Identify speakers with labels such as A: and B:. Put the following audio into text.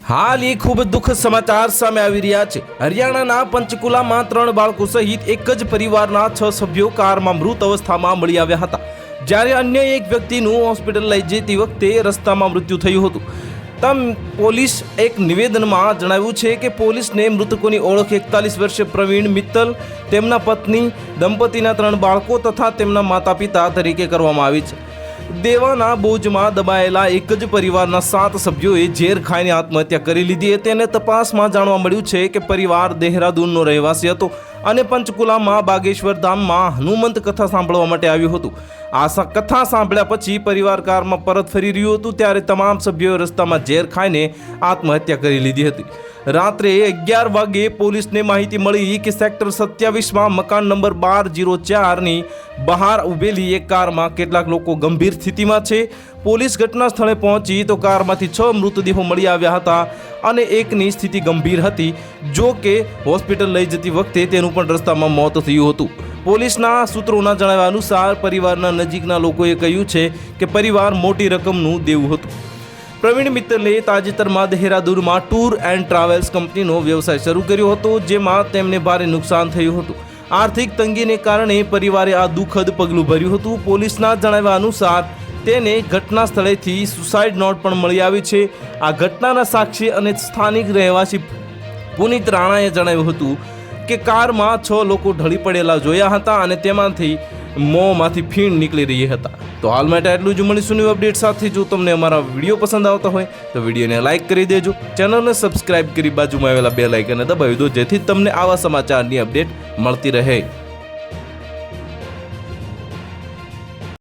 A: હાલ એ ખૂબ દુઃખદ સમાચાર સામે આવી રહ્યા છે। હરિયાણાના પંચકુલામાં 3 બાળકો સહિત એક જ પરિવારના 6 સભ્યો કારમાં મૃત અવસ્થામાં મળી આવ્યા હતા, જ્યારે અન્ય એક વ્યક્તિનું હોસ્પિટલ લઈ જતી વખતે રસ્તામાં મૃત્યુ થયું હતું। પોલીસ એક નિવેદનમાં જણાવ્યું છે કે પોલીસને મૃતકોની ઓળખ 41 વર્ષીય પ્રવીણ મિત્તલ, તેમના પત્ની, દંપતીના 3 બાળકો તથા તેમના માતા પિતા તરીકે કરવામાં આવી છે। દેવાના બોજમાં દબાયેલા એક જ પરિવારના 7 સભ્યોએ ઝેર ખાઈને આત્મહત્યા કરી લીધી હતી અને તપાસમાં જાણવા મળ્યું છે કે પરિવાર દેહરાદૂનનો રહેવાસી હતો અને પંચકુલામાં બાગેશ્વર ધામમાં હનુમંત કથા સાંભળવા માટે આવ્યું હતું। આ કથા સાંભળ્યા પછી પરિવાર કારમાં પરત ફરી રહ્યું હતું ત્યારે તમામ સભ્યોએ રસ્તામાં ઝેર ખાઈને આત્મહત્યા કરી લીધી હતી। રાત્રે 11 વાગે પોલીસને માહિતી મળી કે સેક્ટર 27માં મકાન નંબર 1204ની બહાર ઊભેલી એક કારમાં કેટલાક લોકો ગંભીર સ્થિતિમાં છે। પોલીસ ઘટના સ્થળે પહોંચી તો કારમાંથી 6 મૃતદેહો મળી આવ્યા હતા અને એકની સ્થિતિ ગંભીર હતી, જો કે હોસ્પિટલ લઈ જતી વખતે તેનું પણ રસ્તામાં મોત થયું હતું। પોલીસના સૂત્રોના જણાવ્યા અનુસાર પરિવારના નજીકના લોકોએ કહ્યું છે કે પરિવાર મોટી રકમનું દેવું હતું। પ્રવીણ મિત્તલે તાજેતરમાં દેહરાદૂનમાં ટૂર એન્ડ ટ્રાવેલ્સ કંપનીનો વ્યવસાય શરૂ કર્યો હતો, જેમાં તેમને ભારે નુકસાન થયું હતું। આર્થિક તંગીને કારણે પરિવારે આ દુઃખદ પગલું ભર્યું હતું। પોલીસના જણાવ્યા અનુસાર તેને ઘટના સ્થળેથી સુસાઇડ નોટ પણ મળી આવી છે। આ ઘટનાના સાક્ષી અને સ્થાનિક રહેવાસી પુનિત રાણાએ જણાવ્યું હતું કે કારમાં 6 લોકો ઢળી પડેલા જોયા હતા અને તેમાંથી મોંમાંથી ફીણ નીકળી રહી હતા। તો હાલ માટે આટલું જ। મળીશું ન્યૂ અપડેટ સાથે। જો તમને અમારા વિડીયો પસંદ આવતા હોય તો વિડીયોને લાઇક કરી દેજો, ચેનલને સબસ્ક્રાઇબ કરી બાજુમાં આવેલા બેલ આઇકનને દબાવી દો, જેથી તમને આવા સમાચારની અપડેટ મળતી રહે।